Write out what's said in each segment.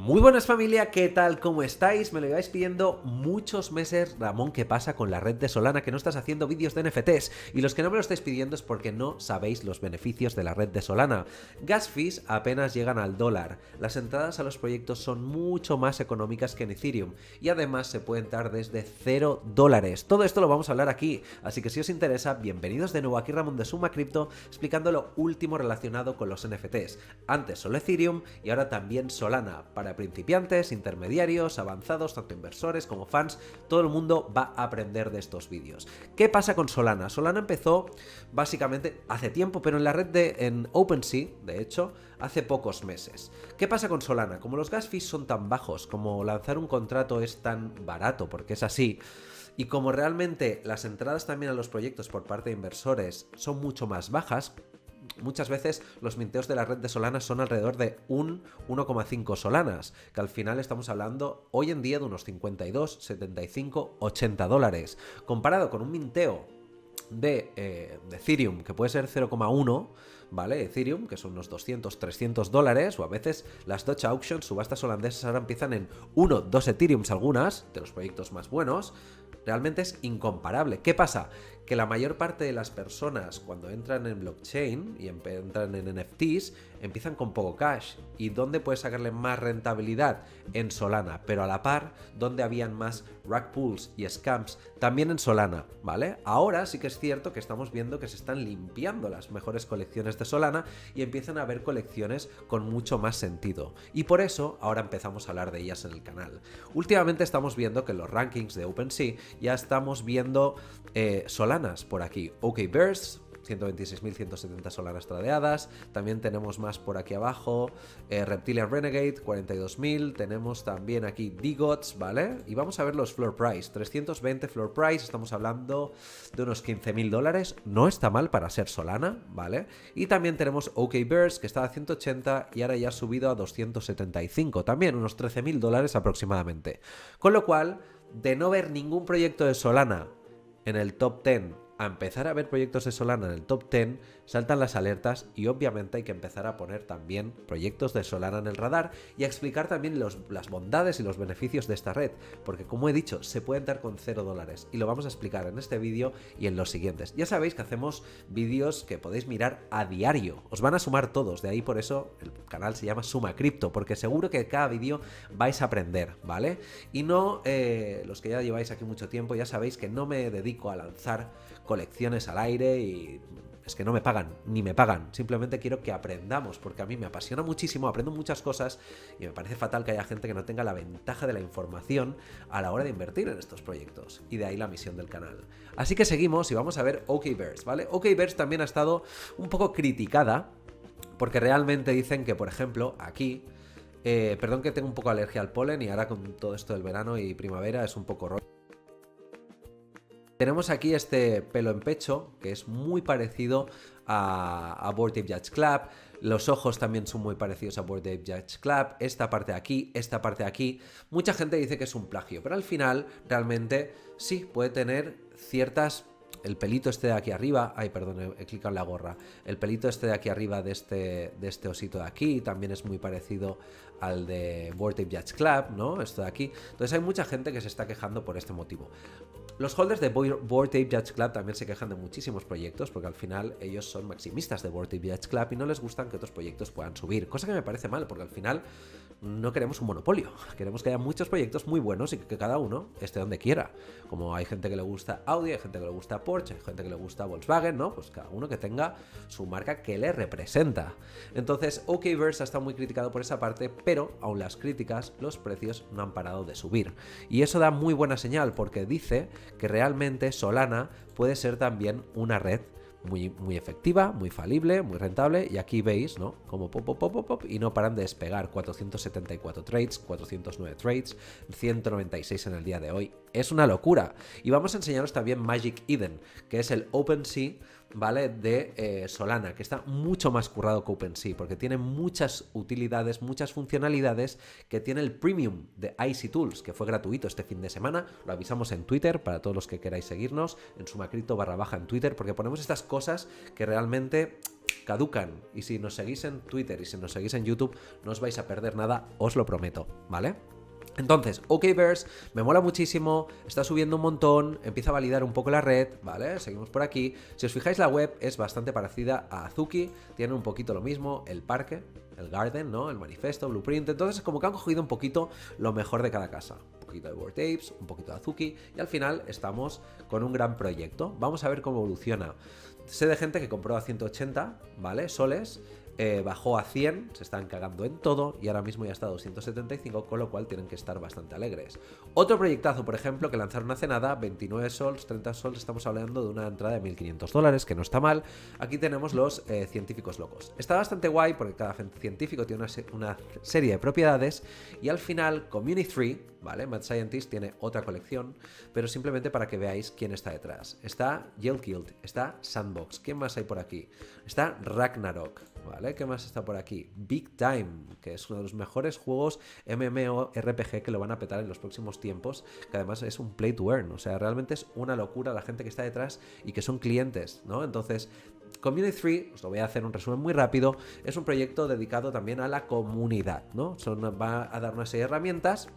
Muy buenas familia, ¿qué tal? ¿Cómo estáis? Me lo lleváis pidiendo muchos meses. Ramón, ¿qué pasa con la red de Solana? Que no estás haciendo vídeos de NFTs. Y los que no me lo estáis pidiendo es porque no sabéis los beneficios de la red de Solana. Gas fees apenas llegan al dólar. Las entradas a los proyectos son mucho más económicas que en Ethereum. Y además se puede entrar desde $0. Todo esto lo vamos a hablar aquí. Así que si os interesa, bienvenidos de nuevo aquí Ramón de Suma Crypto, explicando lo último relacionado con los NFTs. Antes solo Ethereum y ahora también Solana. Para principiantes, intermediarios, avanzados, tanto inversores como fans, todo el mundo va a aprender de estos vídeos. ¿Qué pasa con Solana? Solana empezó básicamente hace tiempo, pero en la red en OpenSea, de hecho, hace pocos meses. ¿Qué pasa con Solana? Como los gas fees son tan bajos, como lanzar un contrato es tan barato, porque es así, y como realmente las entradas también a los proyectos por parte de inversores son mucho más bajas, muchas veces los minteos de la red de Solana son alrededor de 1,5 Solanas, que al final estamos hablando hoy en día de unos 52, 75, $80. Comparado con un minteo de Ethereum, que puede ser 0,1, ¿vale? Ethereum, que son unos 200, $300, o a veces las Dutch Auctions, subastas holandesas, ahora empiezan en 1, 2 Ethereums algunas, de los proyectos más buenos. Realmente es incomparable. ¿Qué pasa? Que la mayor parte de las personas cuando entran en blockchain y entran en NFTs empiezan con poco cash. ¿Y dónde puedes sacarle más rentabilidad? En Solana, pero a la par, donde habían más rug pulls y scams, también en Solana, ¿vale? Ahora sí que es cierto que estamos viendo que se están limpiando las mejores colecciones de Solana y empiezan a haber colecciones con mucho más sentido. Y por eso ahora empezamos a hablar de ellas en el canal. Últimamente estamos viendo que en los rankings de OpenSea ya estamos viendo Solanas por aquí. OKBurst, 126.170 Solanas tradeadas. También tenemos más por aquí abajo. Reptilian Renegade, 42.000. Tenemos también aquí DGOTS, ¿vale? Y vamos a ver los floor price. 320 floor price. Estamos hablando de unos $15.000. No está mal para ser Solana, ¿vale? Y también tenemos OKBurst, que estaba a 180 y ahora ya ha subido a 275. También unos $13.000 aproximadamente. Con lo cual, de no ver ningún proyecto de Solana en el top 10 a empezar a ver proyectos de Solana en el top 10, saltan las alertas y obviamente hay que empezar a poner también proyectos de Solana en el radar y a explicar también las bondades y los beneficios de esta red, porque como he dicho, se puede entrar con $0 y lo vamos a explicar en este vídeo y en los siguientes. Ya sabéis que hacemos vídeos que podéis mirar a diario, os van a sumar todos, de ahí por eso el canal se llama Suma Crypto, porque seguro que cada vídeo vais a aprender, ¿vale? Y no, los que ya lleváis aquí mucho tiempo, ya sabéis que no me dedico a lanzar colecciones al aire y es que no me pagan, ni me pagan, simplemente quiero que aprendamos, porque a mí me apasiona muchísimo, aprendo muchas cosas y me parece fatal que haya gente que no tenga la ventaja de la información a la hora de invertir en estos proyectos, y de ahí la misión del canal. Así que seguimos y vamos a ver OKBurst, ¿vale? OKBurst también ha estado un poco criticada, porque realmente dicen que, por ejemplo, aquí, perdón que tengo un poco alergia al polen y ahora con todo esto del verano y primavera es un poco rollo. Tenemos aquí este pelo en pecho, que es muy parecido a Bored Ape Yacht Club. Los ojos también son muy parecidos a Bored Ape Yacht Club. Esta parte de aquí, esta parte de aquí. Mucha gente dice que es un plagio, pero al final realmente sí, puede tener ciertas... El pelito este de aquí arriba, ay perdón, he clicado en la gorra. El pelito este de aquí arriba de este osito de aquí también es muy parecido al de Bored Ape Yacht Club, ¿no? Esto de aquí. Entonces hay mucha gente que se está quejando por este motivo. Los holders de Bored Ape Yacht Club también se quejan de muchísimos proyectos porque al final ellos son maximistas de Bored Ape Yacht Club y no les gustan que otros proyectos puedan subir, cosa que me parece mal porque al final no queremos un monopolio, queremos que haya muchos proyectos muy buenos y que cada uno esté donde quiera. Como hay gente que le gusta Audi, hay gente que le gusta Porsche, hay gente que le gusta Volkswagen, ¿no? Pues cada uno que tenga su marca que le representa. Entonces OKBurst ha estado muy criticado por esa parte, pero aun las críticas, los precios no han parado de subir. Y eso da muy buena señal porque dice que realmente Solana puede ser también una red muy efectiva, muy falible, muy rentable, y aquí veis, ¿no? Como pop, y no paran de despegar. 474 trades, 409 trades, 196 en el día de hoy. Es una locura. Y vamos a enseñaros también Magic Eden, que es el OpenSea, ¿vale? De Solana, que está mucho más currado que OpenSea, porque tiene muchas utilidades, muchas funcionalidades que tiene el Premium de Icy Tools, que fue gratuito este fin de semana. Lo avisamos en Twitter, para todos los que queráis seguirnos, en sumacripto _baja en Twitter, porque ponemos estas cosas que realmente caducan. Y si nos seguís en Twitter y si nos seguís en YouTube, no os vais a perder nada, os lo prometo, ¿vale? Entonces, Okverse me mola muchísimo, está subiendo un montón, empieza a validar un poco la red, ¿vale? Seguimos por aquí. Si os fijáis, la web es bastante parecida a Azuki, tiene un poquito lo mismo, el parque, el garden, ¿no? El manifiesto, blueprint, entonces como que han cogido un poquito lo mejor de cada casa. Un poquito de Bored Apes, un poquito de Azuki, y al final estamos con un gran proyecto. Vamos a ver cómo evoluciona. Sé de gente que compró a 180, ¿vale? Soles. Bajó a 100, se están cagando en todo y ahora mismo ya está a 275, con lo cual tienen que estar bastante alegres. Otro proyectazo, por ejemplo, que lanzaron hace nada, 29 sols, 30 sols, estamos hablando de una entrada de $1.500, que no está mal. Aquí tenemos los científicos locos. Está bastante guay porque cada científico tiene una serie de propiedades y al final Community 3, ¿vale? Mad Scientist tiene otra colección, pero simplemente para que veáis quién está detrás. Está Yale-Guild, está Sandbox, ¿quién más hay por aquí? Está Ragnarok, ¿vale? ¿Qué más está por aquí? Big Time, que es uno de los mejores juegos MMORPG que lo van a petar en los próximos tiempos, que además es un play to earn, o sea, realmente es una locura la gente que está detrás y que son clientes, ¿no? Entonces, Community 3, os lo voy a hacer un resumen muy rápido, es un proyecto dedicado también a la comunidad, ¿no? Va a dar una serie de herramientas,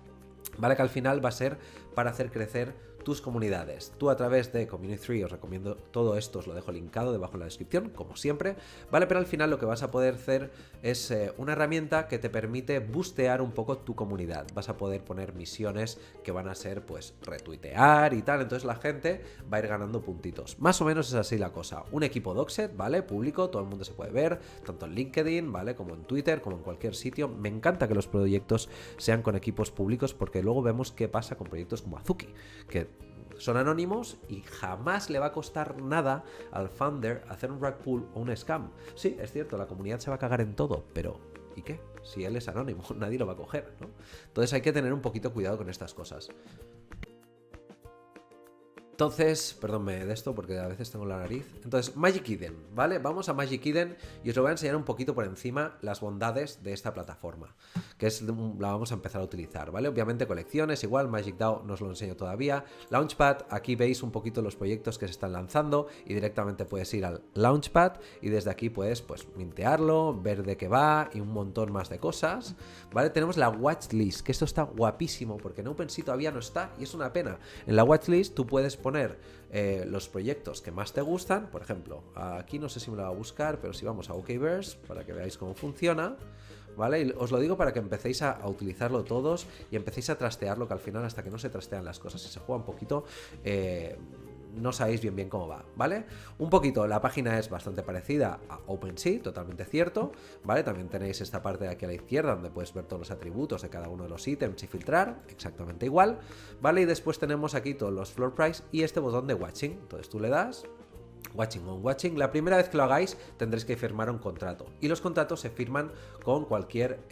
¿vale? Que al final va a ser para hacer crecer tus comunidades. Tú a través de Community 3, os recomiendo todo esto, os lo dejo linkado debajo en la descripción, como siempre, ¿vale? Pero al final lo que vas a poder hacer es una herramienta que te permite boostear un poco tu comunidad. Vas a poder poner misiones que van a ser, pues, retuitear y tal, entonces la gente va a ir ganando puntitos. Más o menos es así la cosa. Un equipo Doxed, ¿vale? Público, todo el mundo se puede ver, tanto en LinkedIn, ¿vale? Como en Twitter, como en cualquier sitio. Me encanta que los proyectos sean con equipos públicos porque luego vemos qué pasa con proyectos como Azuki, que son anónimos y jamás le va a costar nada al founder hacer un rug pull o un scam. Sí, es cierto, la comunidad se va a cagar en todo, pero ¿y qué? Si él es anónimo, nadie lo va a coger, ¿no? Entonces hay que tener un poquito cuidado con estas cosas. Entonces, perdónme de esto porque a veces tengo la nariz. Entonces, Magic Eden, ¿vale? Vamos a Magic Eden y os lo voy a enseñar un poquito por encima las bondades de esta plataforma, que es la vamos a empezar a utilizar, ¿vale? Obviamente colecciones, igual, Magic DAO no os lo enseño todavía. Launchpad, aquí veis un poquito los proyectos que se están lanzando y directamente puedes ir al Launchpad y desde aquí puedes, pues, mintearlo, ver de qué va y un montón más de cosas, ¿vale? Tenemos la Watchlist, que esto está guapísimo porque en OpenSea todavía no está y es una pena. En la Watchlist tú puedes poner los proyectos que más te gustan. Por ejemplo, aquí no sé si me lo va a buscar, pero si vamos a Okverse para que veáis cómo funciona, ¿vale? Y os lo digo para que empecéis a utilizarlo todos y empecéis a trastearlo, que al final hasta que no se trastean las cosas y se juega un poquito, no sabéis bien cómo va, ¿vale? Un poquito, la página es bastante parecida a OpenSea, totalmente cierto, ¿vale? También tenéis esta parte de aquí a la izquierda donde puedes ver todos los atributos de cada uno de los ítems y filtrar, exactamente igual, ¿vale? Y después tenemos aquí todos los floor price y este botón de watching, entonces tú le das Watching on Watching. La primera vez que lo hagáis tendréis que firmar un contrato y los contratos se firman con cualquier...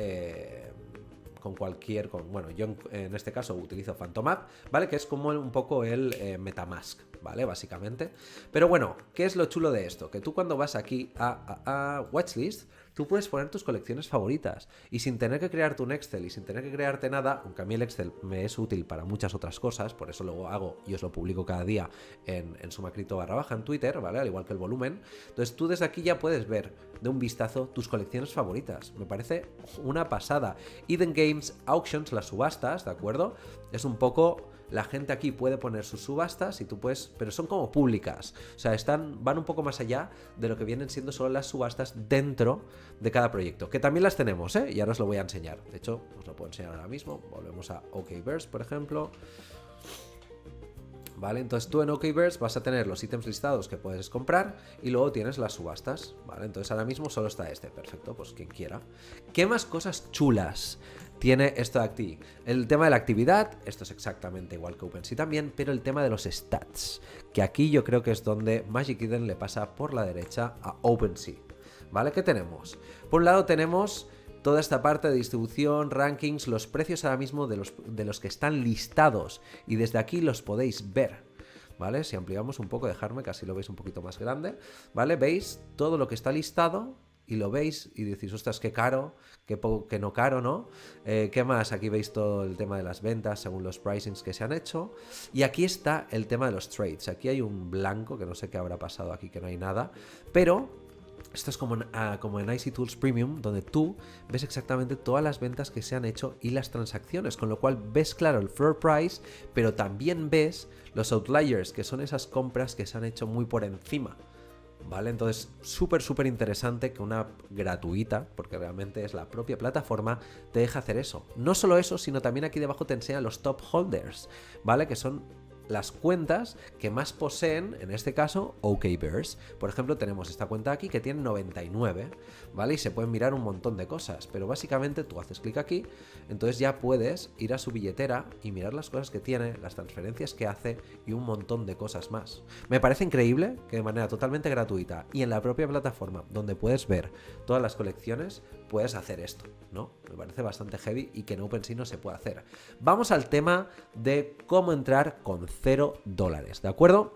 bueno, yo en este caso utilizo Phantomapp, ¿vale? Que es como un poco el Metamask, ¿vale? Básicamente. Pero bueno, ¿qué es lo chulo de esto? Que tú cuando vas aquí a Watchlist, tú puedes poner tus colecciones favoritas y sin tener que crearte un Excel y sin tener que crearte nada, aunque a mí el Excel me es útil para muchas otras cosas, por eso lo hago y os lo publico cada día en sumacrito / en Twitter, ¿vale? Al igual que el volumen. Entonces tú desde aquí ya puedes ver de un vistazo tus colecciones favoritas. Me parece una pasada. Eden Games Auctions, las subastas, ¿de acuerdo? Es un poco... La gente aquí puede poner sus subastas y tú puedes, pero son como públicas, o sea, van un poco más allá de lo que vienen siendo solo las subastas dentro de cada proyecto, que también las tenemos, ¿eh? Y ahora os lo voy a enseñar. De hecho, os lo puedo enseñar ahora mismo. Volvemos a Okverse, por ejemplo. ¿Vale? Entonces tú en Okverse vas a tener los ítems listados que puedes comprar y luego tienes las subastas, ¿vale? Entonces ahora mismo solo está este, perfecto, pues quien quiera. ¿Qué más cosas chulas tiene esto de aquí? El tema de la actividad, esto es exactamente igual que OpenSea también, pero el tema de los stats, que aquí yo creo que es donde Magic Eden le pasa por la derecha a OpenSea, ¿vale? ¿Qué tenemos? Por un lado tenemos... toda esta parte de distribución, rankings, los precios ahora mismo de los que están listados y desde aquí los podéis ver, ¿vale? Si ampliamos un poco, dejarme que así lo veis un poquito más grande, ¿vale? Veis todo lo que está listado y lo veis y decís, ostras, qué caro, qué no caro, ¿no? ¿Qué más? Aquí veis todo el tema de las ventas según los pricings que se han hecho y aquí está el tema de los trades. Aquí hay un blanco que no sé qué habrá pasado aquí, que no hay nada, pero... Esto es como en Icy Tools Premium, donde tú ves exactamente todas las ventas que se han hecho y las transacciones, con lo cual ves claro el floor price, pero también ves los outliers, que son esas compras que se han hecho muy por encima, ¿vale? Entonces, súper interesante que una app gratuita, porque realmente es la propia plataforma, te deja hacer eso. No solo eso, sino también aquí debajo te enseña los top holders, ¿vale? Que son las cuentas que más poseen, en este caso, OKBears. Por ejemplo, tenemos esta cuenta aquí que tiene 99, ¿vale? Y se pueden mirar un montón de cosas, pero básicamente tú haces clic aquí, entonces ya puedes ir a su billetera y mirar las cosas que tiene, las transferencias que hace y un montón de cosas más. Me parece increíble que de manera totalmente gratuita y en la propia plataforma, donde puedes ver todas las colecciones, puedes hacer esto, ¿no? Me parece bastante heavy y que en OpenSea no se puede hacer. Vamos al tema de cómo entrar con $0, ¿de acuerdo?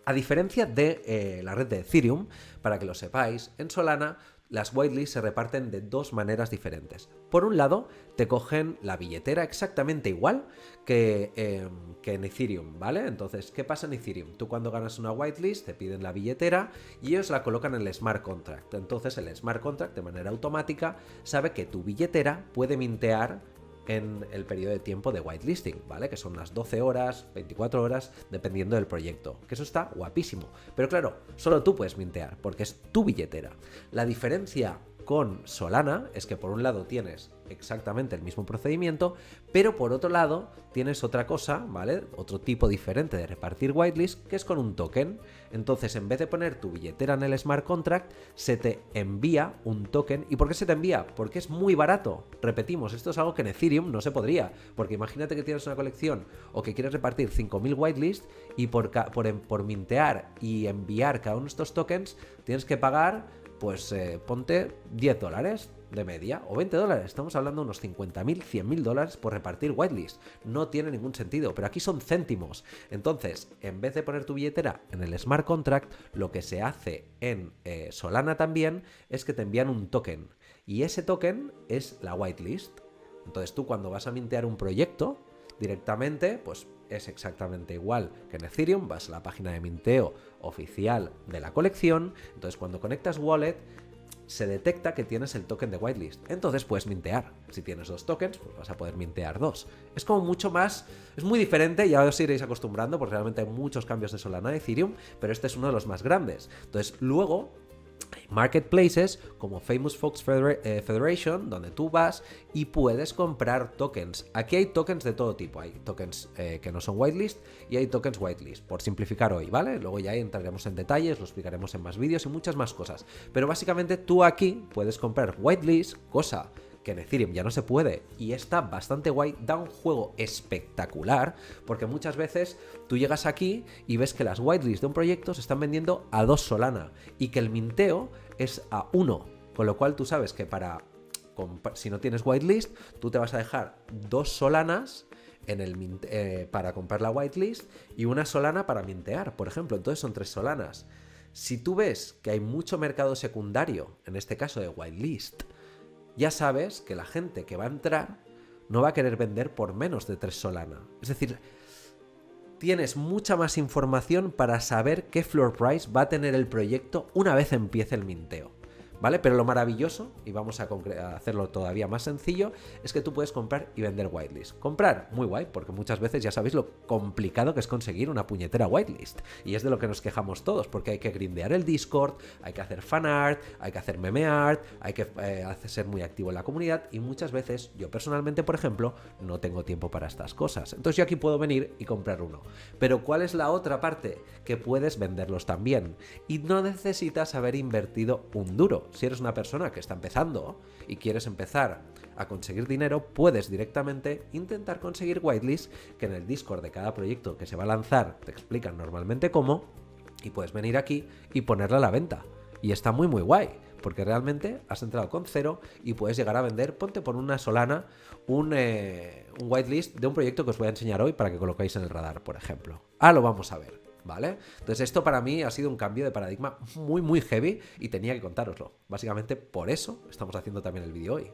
A diferencia de la red de Ethereum, para que lo sepáis, en Solana las whitelists se reparten de dos maneras diferentes. Por un lado, te cogen la billetera exactamente igual que en Ethereum, ¿vale? Entonces, ¿qué pasa en Ethereum? Tú cuando ganas una whitelist te piden la billetera y ellos la colocan en el smart contract. Entonces, el smart contract, de manera automática, sabe que tu billetera puede mintear en el periodo de tiempo de whitelisting, ¿vale? Que son unas 12 horas, 24 horas, dependiendo del proyecto. Que eso está guapísimo. Pero claro, solo tú puedes mintear, porque es tu billetera. La diferencia con Solana es que por un lado tienes exactamente el mismo procedimiento, pero por otro lado tienes otra cosa, ¿vale? Otro tipo diferente de repartir whitelist, que es con un token. Entonces, en vez de poner tu billetera en el smart contract, se te envía un token. ¿Y por qué se te envía? Porque es muy barato. Repetimos, esto es algo que en Ethereum no se podría, porque imagínate que tienes una colección o que quieres repartir 5.000 whitelist y por mintear y enviar cada uno de estos tokens tienes que pagar, pues ponte $10 de media o $20. Estamos hablando de unos 50.000, $100.000 por repartir whitelist. No tiene ningún sentido, pero aquí son céntimos. Entonces, en vez de poner tu billetera en el smart contract, lo que se hace en Solana también es que te envían un token. Y ese token es la whitelist. Entonces tú cuando vas a mintear un proyecto, directamente, pues es exactamente igual que en Ethereum, vas a la página de minteo oficial de la colección, entonces cuando conectas wallet, se detecta que tienes el token de whitelist, entonces puedes mintear. Si tienes 2 tokens, pues vas a poder mintear 2. Es como mucho más, es muy diferente, ya os iréis acostumbrando, porque realmente hay muchos cambios de Solana y Ethereum, pero este es uno de los más grandes. Entonces, luego hay marketplaces como Famous Folks Federation, donde tú vas y puedes comprar tokens. Aquí hay tokens de todo tipo. Hay tokens que no son whitelist y hay tokens whitelist, por simplificar hoy, ¿vale? Luego ya entraremos en detalles, lo explicaremos en más vídeos y muchas más cosas. Pero básicamente tú aquí puedes comprar whitelist, cosa que en Ethereum ya no se puede y está bastante guay, da un juego espectacular, porque muchas veces tú llegas aquí y ves que las whitelists de un proyecto se están vendiendo a 2 Solana y que el minteo es a 1, con lo cual tú sabes que si no tienes whitelist, tú te vas a dejar 2 Solanas para comprar la whitelist y 1 Solana para mintear, por ejemplo. Entonces son 3 Solanas. Si tú ves que hay mucho mercado secundario, en este caso de whitelist, ya sabes que la gente que va a entrar no va a querer vender por menos de 3 Solana. Es decir, tienes mucha más información para saber qué floor price va a tener el proyecto una vez empiece el minteo, ¿vale? Pero lo maravilloso, y vamos a hacerlo todavía más sencillo, es que tú puedes comprar y vender whitelist. Comprar, muy guay, porque muchas veces ya sabéis lo complicado que es conseguir una puñetera whitelist. Y es de lo que nos quejamos todos, porque hay que grindear el Discord, hay que hacer fanart, hay que hacer meme art, hay que ser muy activo en la comunidad, y muchas veces, yo personalmente, por ejemplo, no tengo tiempo para estas cosas. Entonces yo aquí puedo venir y comprar uno. Pero ¿cuál es la otra parte? Que puedes venderlos también. Y no necesitas haber invertido un duro. Si eres una persona que está empezando y quieres empezar a conseguir dinero, puedes directamente intentar conseguir whitelist, que en el Discord de cada proyecto que se va a lanzar te explican normalmente cómo, y puedes venir aquí y ponerla a la venta. Y está muy guay, porque realmente has entrado con 0 y puedes llegar a vender, ponte por 1 Solana, un whitelist de un proyecto que os voy a enseñar hoy para que colocáis en el radar, por ejemplo. Lo vamos a ver. ¿vale? Entonces esto para mí ha sido un cambio de paradigma muy muy heavy y tenía que contároslo. Básicamente por eso estamos haciendo también el vídeo hoy.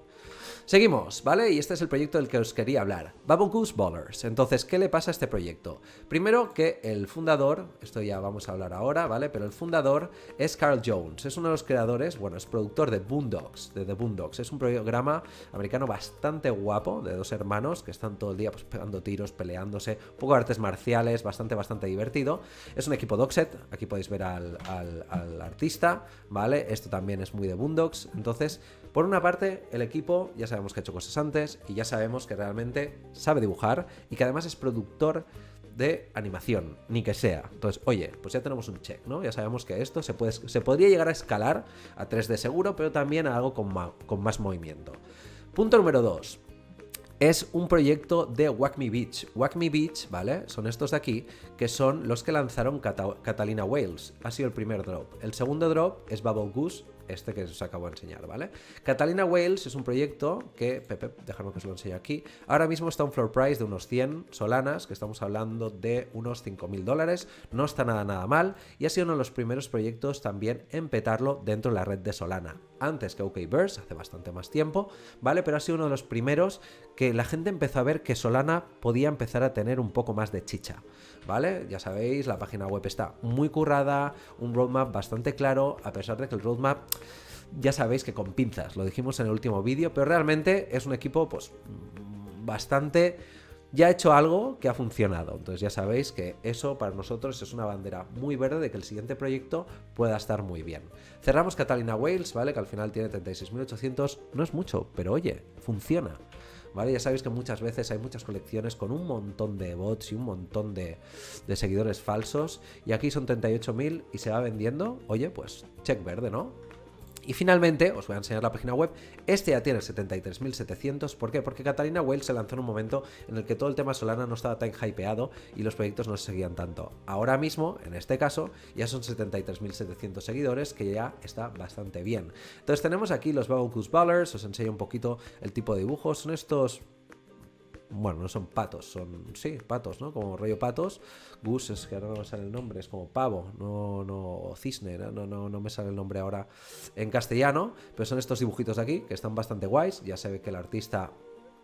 Seguimos, ¿vale? Y este es el proyecto del que os quería hablar. Bubble Goose Ballers. Entonces, ¿qué le pasa a este proyecto? Primero que el fundador, esto ya vamos a hablar ahora, ¿vale? Pero el fundador es Carl Jones. Es uno de los creadores, bueno, es productor de Boondocks, de The Boondocks. Es un programa americano bastante guapo, de dos hermanos que están todo el día pues, pegando tiros, peleándose, un poco de artes marciales, bastante divertido. Es un equipo Dockset, aquí podéis ver al artista, ¿vale? Esto también es muy de Boondocks. Entonces, por una parte, el equipo ya sabemos que ha hecho cosas antes y ya sabemos que realmente sabe dibujar y que además es productor de animación, ni que sea. Entonces, oye, pues ya tenemos un check, ¿no? Ya sabemos que esto se podría llegar a escalar a 3D seguro, pero también a algo con más movimiento. Punto número 2. Es un proyecto de Wacme Beach. Wacme Beach, ¿vale? Son estos de aquí, que son los que lanzaron Catalina Whales. Ha sido el primer drop. El segundo drop es Bubble Goose, este que os acabo de enseñar, ¿vale? Catalina Whales es un proyecto que, Pepe, dejadme que os lo enseñe aquí, ahora mismo está un floor price de unos 100 solanas, que estamos hablando de unos $5.000, no está nada mal, y ha sido uno de los primeros proyectos también en petarlo dentro de la red de Solana. Antes que OKVerse, hace bastante más tiempo, ¿vale? Pero ha sido uno de los primeros que la gente empezó a ver que Solana podía empezar a tener un poco más de chicha, ¿vale? Ya sabéis, la página web está muy currada, un roadmap bastante claro, a pesar de que el roadmap, ya sabéis que con pinzas, lo dijimos en el último vídeo, pero realmente es un equipo, pues, bastante... ya ha hecho algo que ha funcionado. Entonces ya sabéis que eso para nosotros es una bandera muy verde de que el siguiente proyecto pueda estar muy bien. Cerramos Catalina Whales, ¿vale? Que al final tiene 36.800, no es mucho, pero oye, funciona. ¿Vale? Ya sabéis que muchas veces hay muchas colecciones con un montón de bots y un montón de seguidores falsos, y aquí son 38.000 y se va vendiendo, oye, pues check verde, ¿no? Y finalmente, os voy a enseñar la página web, este ya tiene 73.700, ¿por qué? Porque Catalina Whales se lanzó en un momento en el que todo el tema Solana no estaba tan hypeado y los proyectos no se seguían tanto. Ahora mismo, en este caso, ya son 73.700 seguidores, que ya está bastante bien. Entonces tenemos aquí los Bubble Goose Ballers, os enseño un poquito el tipo de dibujos, son estos... bueno, no son patos, son, sí, patos, ¿no? Como rollo patos. Goose, es que ahora no me sale el nombre, es como pavo, no, cisne, no me sale el nombre ahora en castellano, pero son estos dibujitos de aquí, que están bastante guays. Ya se ve que el artista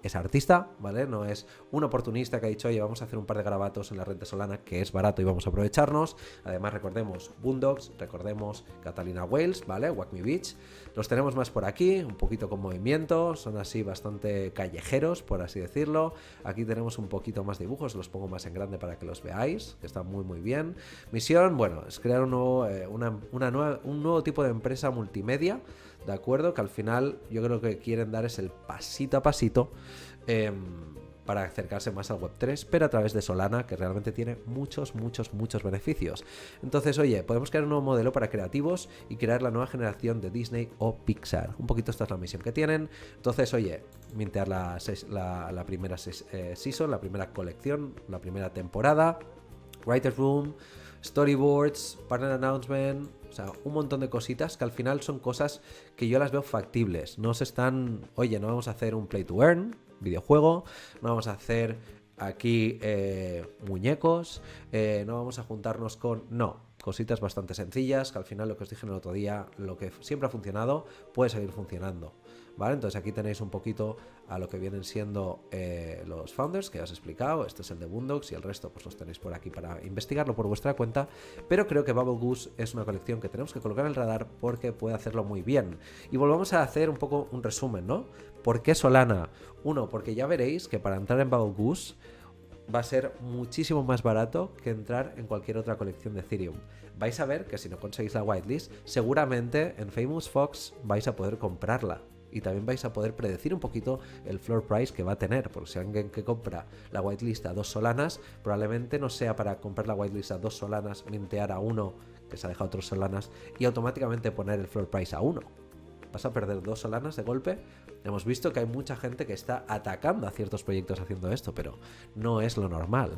es artista, ¿vale? No es un oportunista que ha dicho, oye, vamos a hacer un par de garabatos en la red de Solana, que es barato y vamos a aprovecharnos. Además, recordemos Boondocks, recordemos Catalina Whales, ¿vale? Wacme Beach. Los tenemos más por aquí, un poquito con movimiento, son así bastante callejeros, por así decirlo. Aquí tenemos un poquito más de dibujos, los pongo más en grande para que los veáis, que está muy bien. Misión, bueno, es crear un nuevo tipo de empresa multimedia, ¿de acuerdo? Que al final yo creo que quieren dar es el pasito a pasito para acercarse más al Web3, pero a través de Solana, que realmente tiene muchos beneficios. Entonces, oye, podemos crear un nuevo modelo para creativos y crear la nueva generación de Disney o Pixar. Un poquito esta es la misión que tienen. Entonces, oye, mintear la primera season, la primera colección, la primera temporada, Writer's Room, storyboards, partner announcement, o sea, un montón de cositas que al final son cosas que yo las veo factibles. No se están, oye, no vamos a hacer un play to earn, videojuego, no vamos a hacer aquí muñecos, no vamos a juntarnos con... no, cositas bastante sencillas, que al final lo que os dije el otro día, lo que siempre ha funcionado, puede seguir funcionando, ¿vale? Entonces aquí tenéis un poquito a lo que vienen siendo los founders, que ya os he explicado. Este es el de Boondocks y el resto pues los tenéis por aquí para investigarlo por vuestra cuenta, pero creo que Bubble Goose es una colección que tenemos que colocar en el radar porque puede hacerlo muy bien. Y volvamos a hacer un poco un resumen, ¿no? ¿Por qué Solana? Uno, porque ya veréis que para entrar en Bubble Goose va a ser muchísimo más barato que entrar en cualquier otra colección de Ethereum. Vais a ver que si no conseguís la whitelist, seguramente en Famous Fox vais a poder comprarla. Y también vais a poder predecir un poquito el floor price que va a tener, porque si alguien que compra la whitelist a 2 solanas, probablemente no sea para comprar la whitelist a 2 solanas, mintear a 1 que se ha dejado 3 solanas y automáticamente poner el floor price a 1. Vas a perder 2 solanas de golpe. Hemos visto que hay mucha gente que está atacando a ciertos proyectos haciendo esto, pero no es lo normal,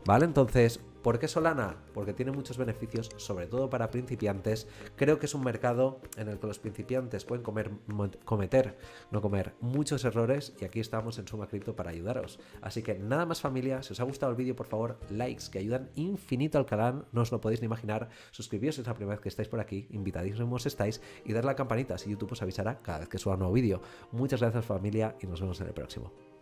¿vale? Entonces, ¿Por qué Solana? Porque tiene muchos beneficios, sobre todo para principiantes. Creo que es un mercado en el que los principiantes pueden cometer muchos errores, y aquí estamos en Suma Crypto para ayudaros. Así que nada más, familia, si os ha gustado el vídeo, por favor, likes, que ayudan infinito al canal, no os lo podéis ni imaginar. Suscribíos si es la primera vez que estáis por aquí, invitadísimos estáis, y dar la campanita si YouTube os avisará cada vez que suba un nuevo vídeo. Muchas gracias, familia, y nos vemos en el próximo.